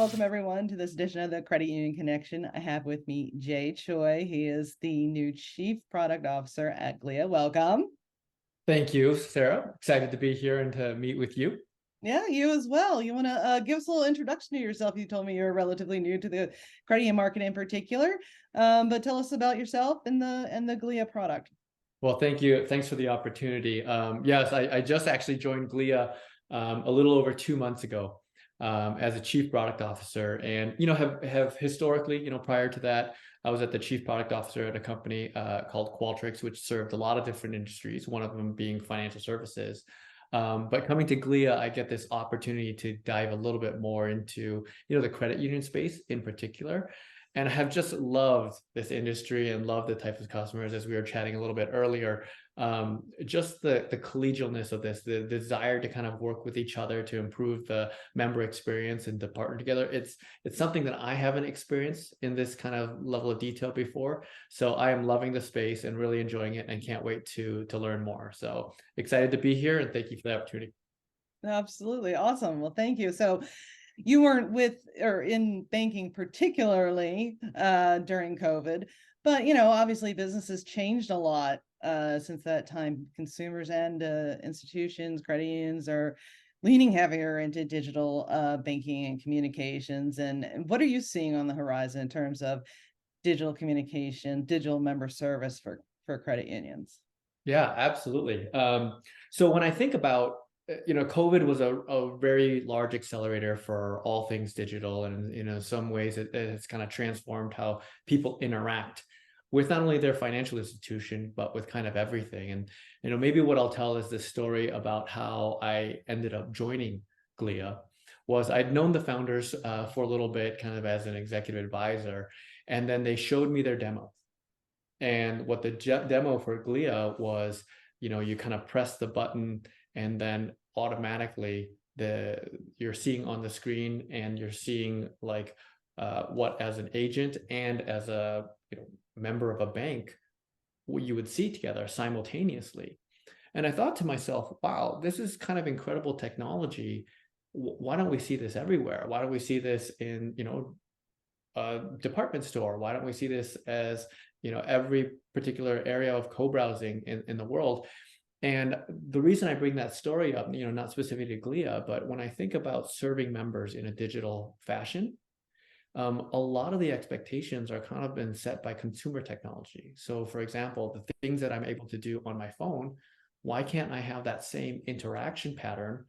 welcome everyone to this edition of the Credit Union Connection. I have with me Choi. He is the new Chief Product Officer at Glia. Welcome. Thank you, Sarah. Excited to be here and to meet with you. Yeah, you as well. You want to give us a little introduction to yourself? You told me you're relatively new to the credit union market in particular, but tell us about yourself and the Glia product. Well, thank you. Thanks for the opportunity. Yes, I just actually joined Glia a little over 2 months ago as a chief product officer, and have historically, prior to that, I was at the chief product officer at a company called Qualtrics, which served a lot of different industries. One of them being financial services. But coming to Glia, I get this opportunity to dive a little bit more into, the credit union space in particular. And I have just loved this industry and loved the type of customers, as we were chatting a little bit earlier. Just the collegialness of this, the desire to kind of work with each other to improve the member experience and to partner together. It's something that I haven't experienced in this kind of level of detail before. So I am loving the space and really enjoying it and can't wait to learn more. So excited to be here and thank you for the opportunity. Absolutely. Awesome. Well, thank you. So you weren't with or in banking particularly during COVID, but obviously businesses changed a lot since that time. Consumers and institutions, credit unions are leaning heavier into digital banking and communications. And what are you seeing on the horizon in terms of digital communication, digital member service for credit unions? Yeah, absolutely. So when I think about COVID was a very large accelerator for all things digital. And, in some ways it's kind of transformed how people interact with not only their financial institution, but with kind of everything. And, maybe what I'll tell is this story about how I ended up joining Glia. Was I'd known the founders for a little bit, kind of as an executive advisor, and then they showed me their demo. And what the demo for Glia was, you kind of press the button and then automatically you're seeing on the screen, and you're seeing like what as an agent and as a member of a bank, what you would see together simultaneously. And I thought to myself, wow, this is kind of incredible technology. Why don't we see this everywhere? Why don't we see this in a department store? Why don't we see this as every particular area of co-browsing in the world? And the reason I bring that story up, not specifically to Glia, but when I think about serving members in a digital fashion, a lot of the expectations are kind of been set by consumer technology. So for example, the things that I'm able to do on my phone, why can't I have that same interaction pattern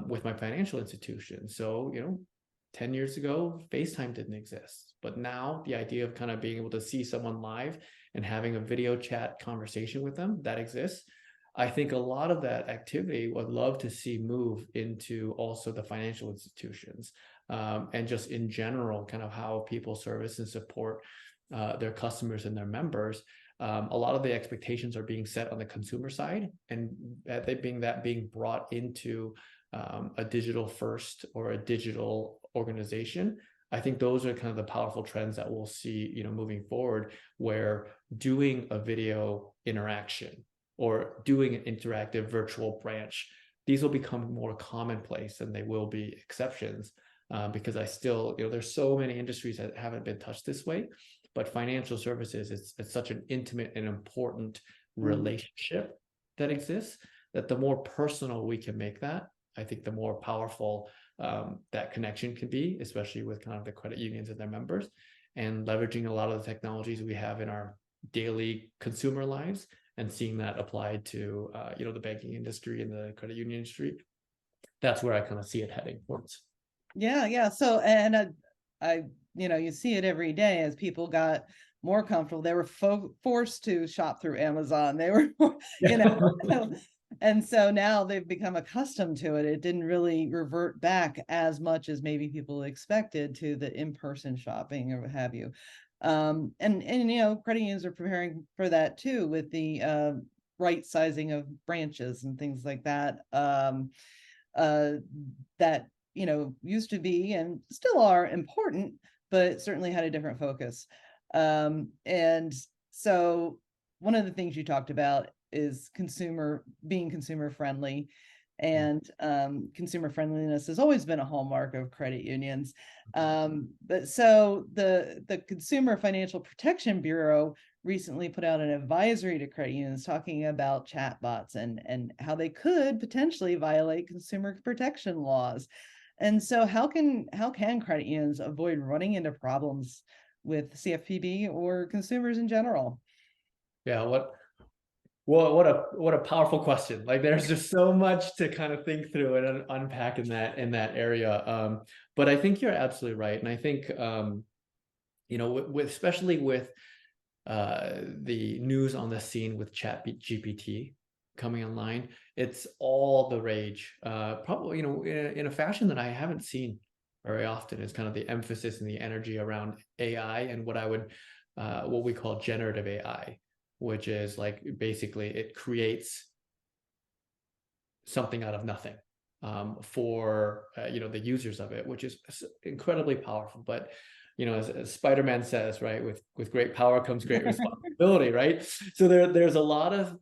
with my financial institution? So, 10 years ago, FaceTime didn't exist, but now the idea of kind of being able to see someone live and having a video chat conversation with them, that exists. I think a lot of that activity would love to see move into also the financial institutions, and just in general, kind of how people service and support their customers and their members. A lot of the expectations are being set on the consumer side, and being brought into a digital first or a digital organization. I think those are kind of the powerful trends that we'll see, moving forward, where doing a video interaction or doing an interactive virtual branch, these will become more commonplace than they will be exceptions, because I still, there's so many industries that haven't been touched this way, but financial services, it's such an intimate and important relationship that exists, that the more personal we can make that, I think the more powerful that connection can be, especially with kind of the credit unions and their members, and leveraging a lot of the technologies we have in our daily consumer lives and seeing that applied to the banking industry and the credit union industry. That's where I kind of see it heading towards. Yeah. So, and I you see it every day as people got more comfortable. They were forced to shop through Amazon. They were, and so now they've become accustomed to it. It didn't really revert back as much as maybe people expected to the in-person shopping or what have you. And credit unions are preparing for that too, with the right sizing of branches and things like that. That used to be and still are important, but certainly had a different focus. And so one of the things you talked about is being consumer friendly. and consumer friendliness has always been a hallmark of credit unions. But so the Consumer Financial Protection Bureau recently put out an advisory to credit unions talking about chatbots and how they could potentially violate consumer protection laws. And so how can credit unions avoid running into problems with CFPB or consumers in general? Yeah, what a powerful question. Like there's just so much to kind of think through and unpack in that area. But I think you're absolutely right. And I think with especially with the news on the scene with GPT coming online, it's all the rage. Probably, in a fashion that I haven't seen very often, is kind of the emphasis and the energy around AI and what we call generative AI, which is like basically it creates something out of nothing for the users of it, which is incredibly powerful. But as Spider-Man says, right, with great power comes great responsibility, right? So there's a lot of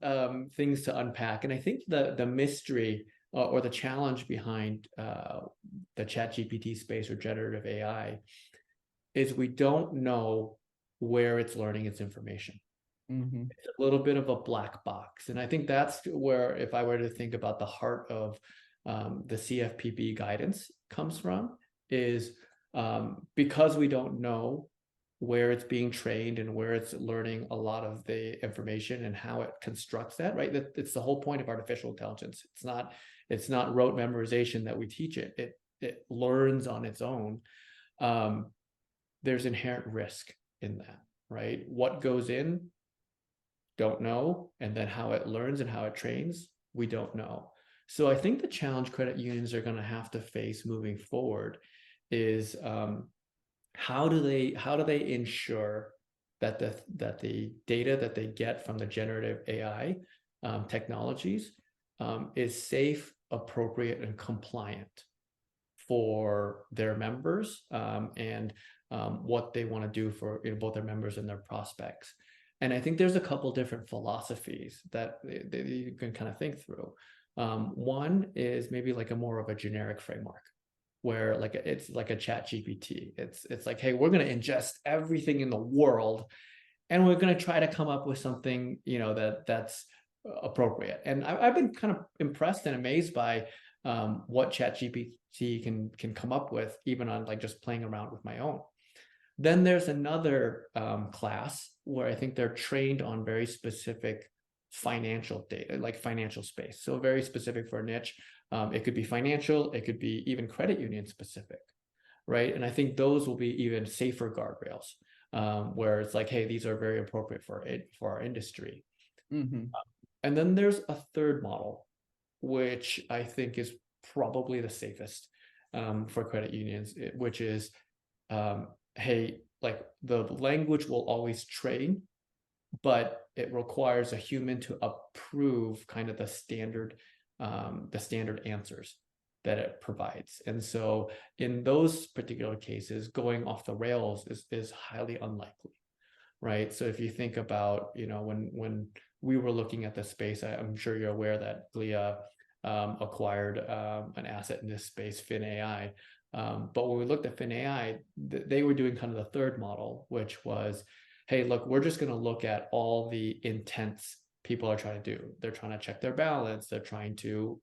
things to unpack, and I think the mystery or the challenge behind the ChatGPT space or generative AI is we don't know where it's learning its information. It's a little bit of a black box. And I think that's where, if I were to think about the heart of the CFPB guidance comes from, is because we don't know where it's being trained and where it's learning a lot of the information and how it constructs that, right? It's the whole point of artificial intelligence. It's not rote memorization that we teach it. It learns on its own. There's inherent risk in that, right? What goes in, don't know, and then how it learns and how it trains, we don't know. So I think the challenge credit unions are going to have to face moving forward is how do they ensure that the data that they get from the generative AI technologies is safe, appropriate, and compliant for their members and what they want to do for both their members and their prospects. And I think there's a couple different philosophies that you can kind of think through. One is maybe like a more of a generic framework where it's like a chat GPT. It's like, hey, we're going to ingest everything in the world and we're going to try to come up with something, that's appropriate. And I've been kind of impressed and amazed by what chat GPT can come up with, even on like just playing around with my own. Then there's another class where I think they're trained on very specific financial data, like financial space. So very specific for a niche. It could be financial, it could be even credit union specific, right? And I think those will be even safer guardrails, where it's like, hey, these are very appropriate for our industry. And then there's a third model, which I think is probably the safest for credit unions, which is hey, like the language will always train, but it requires a human to approve kind of the standard answers that it provides. And so in those particular cases, going off the rails is highly unlikely, right? So if you think about, when we were looking at the space, I'm sure you're aware that Glia acquired an asset in this space, FinAI. But when we looked at FinAI, they were doing kind of the third model, which was, hey, look, we're just going to look at all the intents people are trying to do. They're trying to check their balance. They're trying to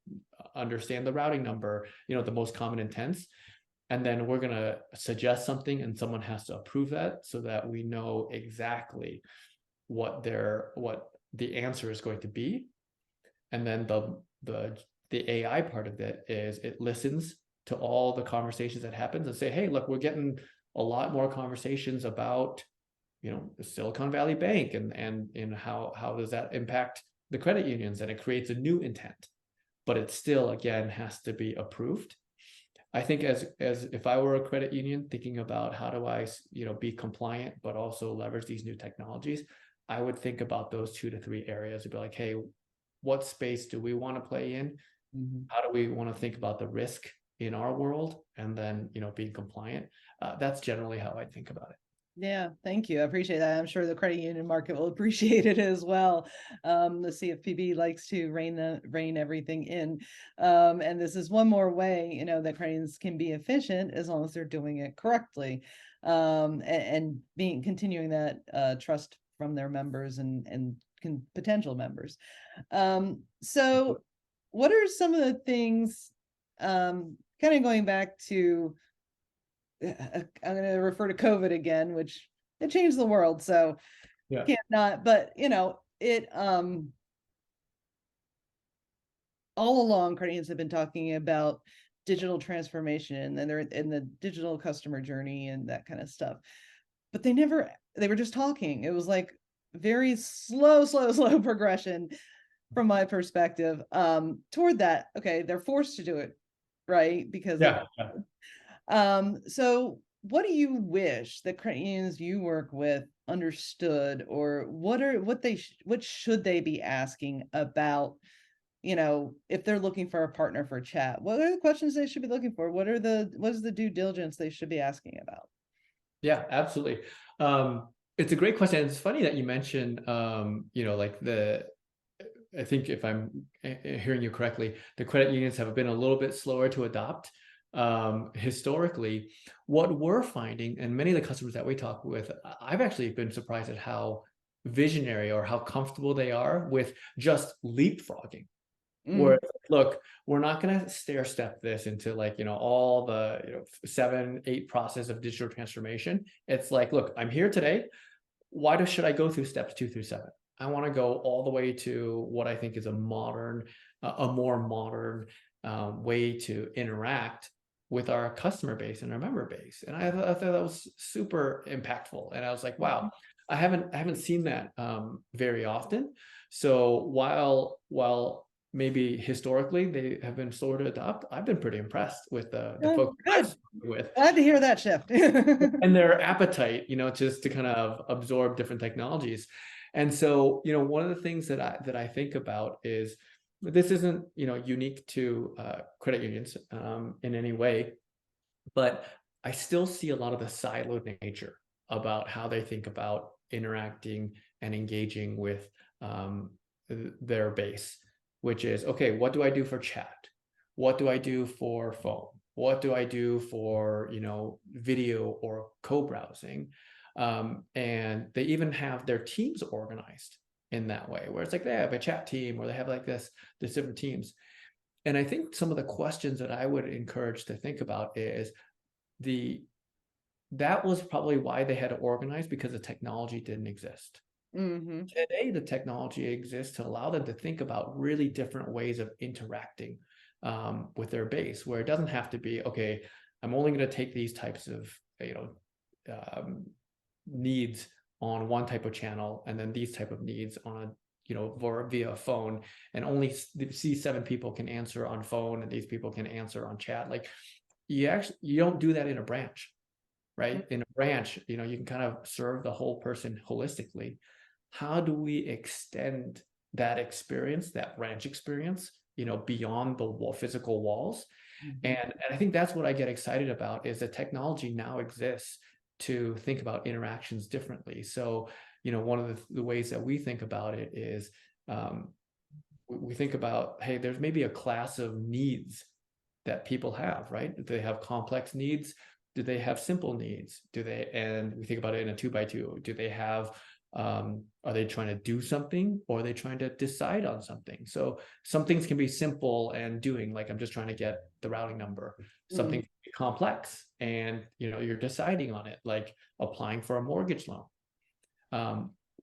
understand the routing number, the most common intents. And then we're going to suggest something and someone has to approve that so that we know exactly what the answer is going to be. And then the AI part of it is it listens to all the conversations that happens and say, hey, look, we're getting a lot more conversations about, the Silicon Valley Bank and how does that impact the credit unions? And it creates a new intent, but it still, again, has to be approved. I think as if I were a credit union thinking about how do I, be compliant, but also leverage these new technologies, I would think about those 2 to 3 areas. It'd be like, hey, what space do we want to play in? How do we want to think about the risk in our world? And then, being compliant. That's generally how I think about it. Yeah, thank you. I appreciate that. I'm sure the credit union market will appreciate it as well. The CFPB likes to rein everything in. And this is one more way, that credit unions can be efficient as long as they're doing it correctly. And being continuing that trust from their members and potential members. So what are some of the things, kind of going back to, I'm going to refer to COVID again, which it changed the world. So Yeah. can't not, but it, all along, credit unions have been talking about digital transformation, and they're in the digital customer journey and that kind of stuff. But they were just talking. It was like very slow progression from my perspective, toward that. Okay, they're forced to do it, right? Because of Yeah. Yeah. So what do you wish the credit unions you work with understood, or what should they be asking about, if they're looking for a partner for chat? What are the questions they should be looking for? What is the due diligence they should be asking about? Yeah, absolutely. It's a great question. It's funny that you mentioned, like I think if I'm hearing you correctly, the credit unions have been a little bit slower to adopt. Historically, what we're finding, and many of the customers that we talk with, I've actually been surprised at how visionary or how comfortable they are with just leapfrogging. Where, look, we're not going to stair step this into like, all the 7, 8 process of digital transformation. It's like, look, I'm here today. Should I go through steps 2 through 7? I want to go all the way to what I think is a more modern way to interact with our customer base and our member base. And I thought that was super impactful. And I was like, wow, I haven't seen that very often. So while maybe historically they have been slower to adopt, I've been pretty impressed with the folks I've Good. spoken with Glad to hear that shift. and their appetite, just to kind of absorb different technologies. And so, one of the things that I think about is this isn't, unique to credit unions in any way, but I still see a lot of the siloed nature about how they think about interacting and engaging with their base, which is, okay, what do I do for chat? What do I do for phone? What do I do for, video or co-browsing? And they even have their teams organized in that way, where it's like they have a chat team or they have like this different teams. And I think some of the questions that I would encourage to think about is that was probably why they had to organize, because the technology didn't exist. Today, the technology exists to allow them to think about really different ways of interacting with their base, where it doesn't have to be, okay, I'm only going to take these types of needs on one type of channel, and then these type of needs on via phone, and only see 7 people can answer on phone and these people can answer on chat. Like, you don't do that in a branch, right? In a branch, you can kind of serve the whole person holistically. How do we extend that experience, that branch experience, beyond the physical walls? And I think that's what I get excited about, is that technology now exists to think about interactions differently. So, one of the ways that we think about it is we think about, hey, there's maybe a class of needs that people have, right? Do they have complex needs? Do they have simple needs? And we think about it in a 2x2. Do they have, are they trying to do something, or are they trying to decide on something? So some things can be simple and doing, like I'm just trying to get the routing number. Something can be complex and you're deciding on it, like applying for a mortgage loan.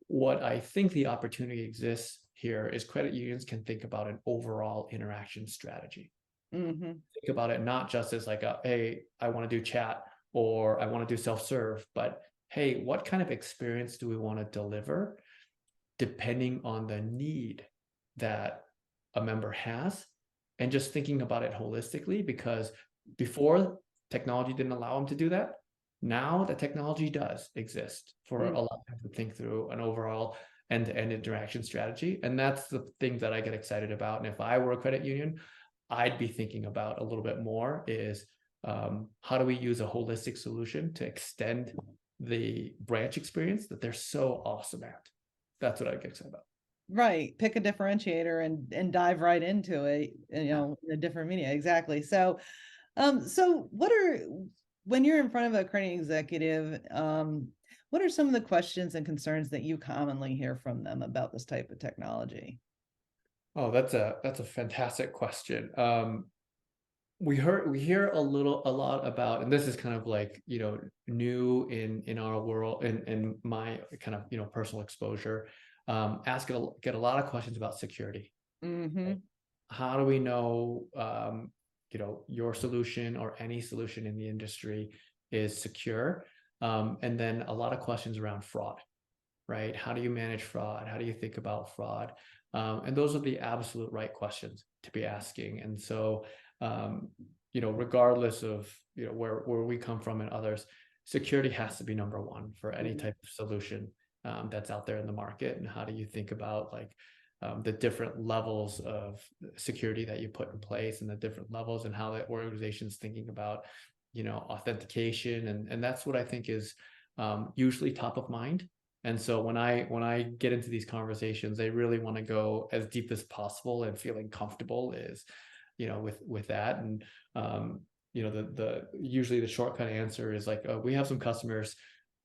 What I think the opportunity exists here is credit unions can think about an overall interaction strategy. Think about it not just as like hey, I want to do chat or I want to do self-serve, but hey, what kind of experience do we want to deliver depending on the need that a member has? And just thinking about it holistically, because before, technology didn't allow them to do that. Now the technology does exist for a lot of them to think through an overall end-to-end interaction strategy. And that's the thing that I get excited about. And if I were a credit union, I'd be thinking about a little bit more is how do we use a holistic solution to extend the branch experience that they're so awesome at. That's what I get excited about. Right. Pick a differentiator and dive right into it, you know, in a different media. Exactly. So, so when you're in front of a creating executive, what are some of the questions and concerns that you commonly hear from them about this type of technology? Oh, that's a fantastic question. We hear a lot about, and this is kind of like, new in our world, in my kind of, personal exposure. Get a lot of questions about security. Mm-hmm. How do we know, your solution or any solution in the industry is secure? And then a lot of questions around fraud, right? How do you manage fraud? How do you think about fraud? And those are the absolute right questions to be asking. And so, regardless of, where we come from and others, security has to be number one for any type of solution that's out there in the market. And how do you think about like the different levels of security that you put in place, and the different levels, and how the organization's thinking about, authentication. And that's what I think is usually top of mind. And so when I get into these conversations, they really want to go as deep as possible and feeling comfortable is, with that. And the usually the shortcut answer is like, we have some customers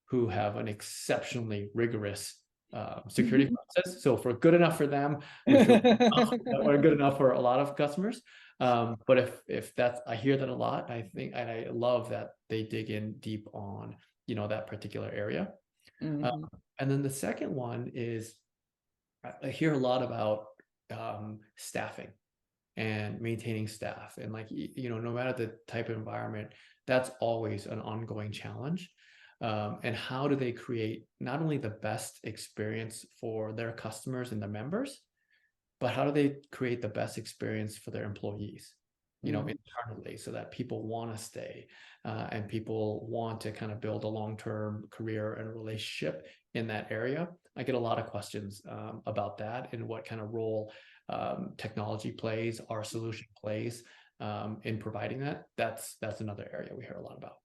who have an exceptionally rigorous security process. So if we're good enough for them, we feel that we're good enough for a lot of customers. But if that's, I hear that a lot, I think, and I love that they dig in deep on, that particular area. Mm-hmm. And then the second one is, I hear a lot about staffing and maintaining staff, and like, no matter the type of environment, that's always an ongoing challenge. And how do they create not only the best experience for their customers and their members, but how do they create the best experience for their employees, internally, so that people want to stay, and people want to kind of build a long-term career and relationship in that area. I get a lot of questions about that, and what kind of role technology plays, our solution plays, in providing that. That's another area we hear a lot about.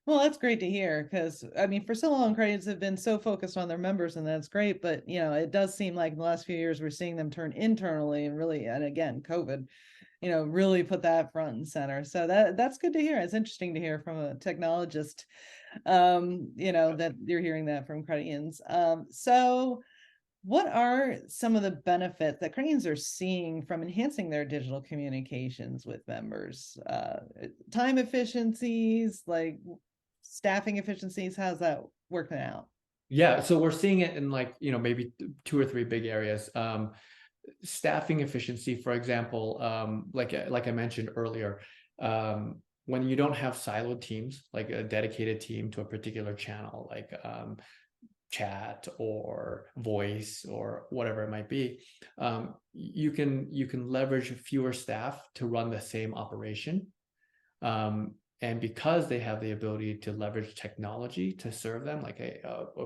Well, that's great to hear, because I mean, for so long, creators have been so focused on their members, and that's great. But it does seem like in the last few years we're seeing them turn internally, and really, and again, COVID, really put that front and center. So that's good to hear. It's interesting to hear from a technologist, that you're hearing that from Credians. So what are some of the benefits that Credians are seeing from enhancing their digital communications with members? Time efficiencies, like staffing efficiencies, how's that working out? Yeah, so we're seeing it in like, maybe 2 or 3 big areas. Staffing efficiency, for example, like I mentioned earlier, when you don't have siloed teams, like a dedicated team to a particular channel, like chat or voice or whatever it might be, you can leverage fewer staff to run the same operation. And because they have the ability to leverage technology to serve them, like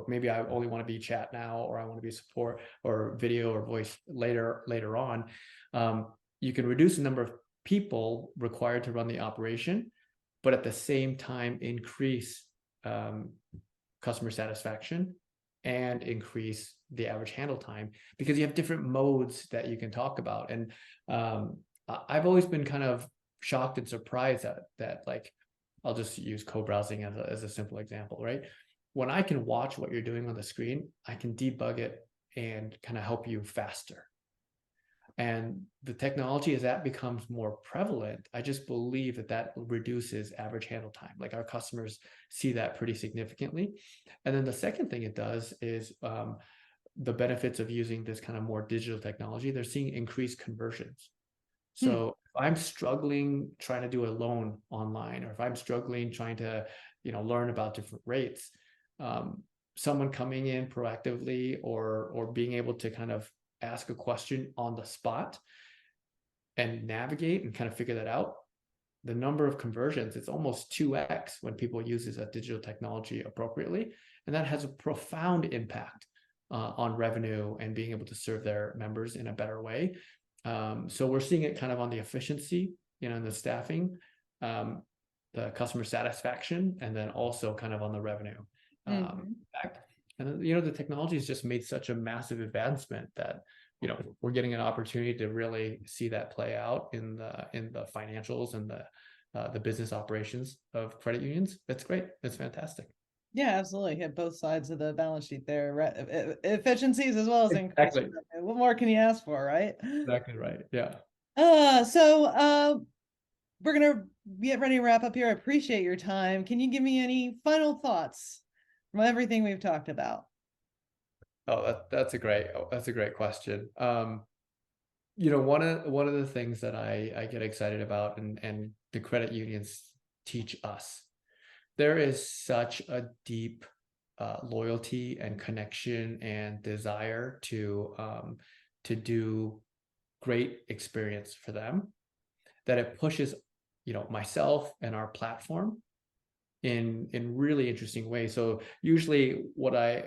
maybe I only want to be chat now, or I want to be support or video or voice later on, you can reduce the number of people required to run the operation, but at the same time increase customer satisfaction and increase the average handle time, because you have different modes that you can talk about. And I've always been kind of shocked and surprised that like, I'll just use co-browsing as a simple example, right? When I can watch what you're doing on the screen, I can debug it and kind of help you faster. And the technology, as that becomes more prevalent, I just believe that reduces average handle time. Like, our customers see that pretty significantly. And then the second thing it does is the benefits of using this kind of more digital technology, they're seeing increased conversions. So if I'm struggling trying to do a loan online, or if I'm struggling trying to, learn about different rates, someone coming in proactively or being able to kind of ask a question on the spot and navigate and kind of figure that out, the number of conversions, it's almost 2x when people use this digital technology appropriately. And that has a profound impact on revenue and being able to serve their members in a better way. So we're seeing it kind of on the efficiency, in the staffing, the customer satisfaction, and then also kind of on the revenue. impact. And the technology has just made such a massive advancement that we're getting an opportunity to really see that play out in the financials and the business operations of credit unions. That's great. It's fantastic. Yeah, absolutely. Hit both sides of the balance sheet there. Efficiencies as well as Exactly. increasing revenue. What more can you ask for, right? Exactly right. Yeah. We're gonna get ready to wrap up here. I appreciate your time. Can you give me any final thoughts from everything we've talked about? Oh, that's a great question. One of the things that I get excited about, and the credit unions teach us, there is such a deep loyalty and connection and desire to do great experience for them, that it pushes myself and our platform in really interesting ways. So usually what I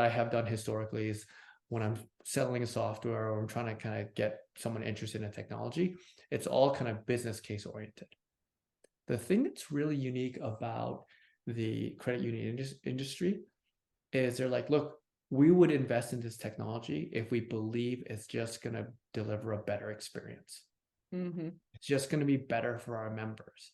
have done historically is, when I'm selling a software or I'm trying to kind of get someone interested in technology, it's all kind of business case oriented. The thing that's really unique about the credit union industry is they're like, look, we would invest in this technology if we believe it's just going to deliver a better experience. It's just going to be better for our members.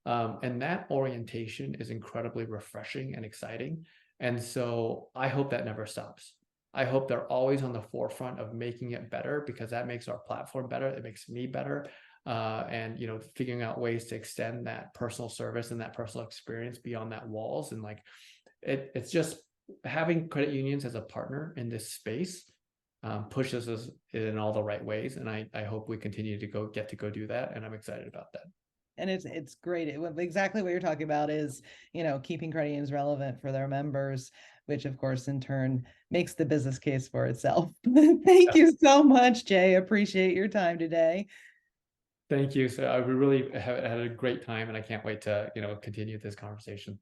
And that orientation is incredibly refreshing and exciting. And so I hope that never stops. I hope they're always on the forefront of making it better, because that makes our platform better. It makes me better. And figuring out ways to extend that personal service and that personal experience beyond that walls. And like, it's just having credit unions as a partner in this space pushes us in all the right ways. And I hope we continue to get to go do that. And I'm excited about that. And it's great. Exactly what you're talking about is, keeping credit unions relevant for their members, which of course in turn makes the business case for itself. Thank you so much, Jay. Appreciate your time today. Thank you. So I really had a great time, and I can't wait to continue this conversation.